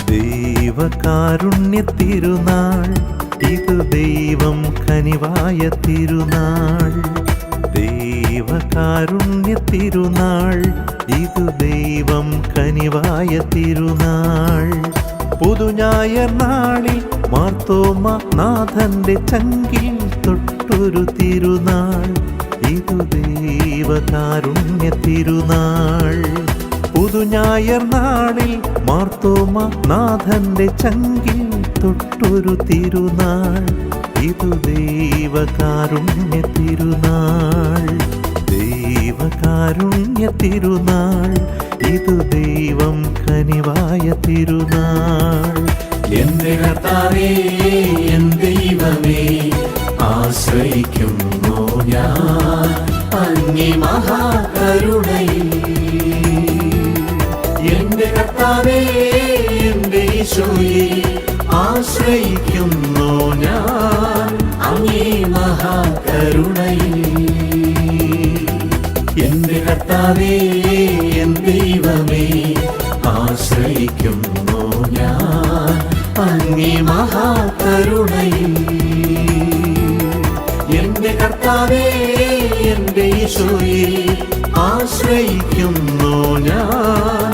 ദൈവകാരുണ്യ തിരുനാൾ, ഇത് ദൈവം കനിവായ തിരുനാൾ. ദൈവകാരുണ്യ തിരുനാൾ, ഇത് ദൈവം കനിവായ തിരുനാൾ. പുതുഞായർ നാളിൽ മാർത്തോമ നാഥന്റെ ചങ്കിൽ തൊട്ടൊരു തിരുനാൾ, ഇതു ദൈവകാരുണ്യ തിരുനാൾ. പുതുഞായർ നാളിൽ മാർത്തോമ നാഥന്റെ ചങ്കിൽ തൊട്ടൊരു തിരുനാൾ, ഇതു ദൈവകാരുണ്യ തിരുനാൾ. ദൈവകാരുണ്യ തിരുനാൾ, ഇതു ദൈവം കനിവായ തിരുനാൾ. എന്റെ കർത്താവേ, എൻ ദൈവമേ, ആശ്രയിക്കുന്നു ഞാൻ അങ്ങേ മഹാകരുണയിൽ. എന്റെ കർത്താവേ, എന്റെ ഈശോയെ, ആശ്രയിക്കുന്നു ഞാൻ അങ്ങേ മഹാകരുണയിൽ. എന്റെ കർത്താവേ, എൻ ദൈവമേ, ആശ്രയിക്കുന്നു ഞാൻ അങ്ങേ മഹാകരുണയിൽ. എന്റെ കർത്താവേ, എന്റെ ഈശോയെ, ആശ്രയിക്കുന്നു ഞാൻ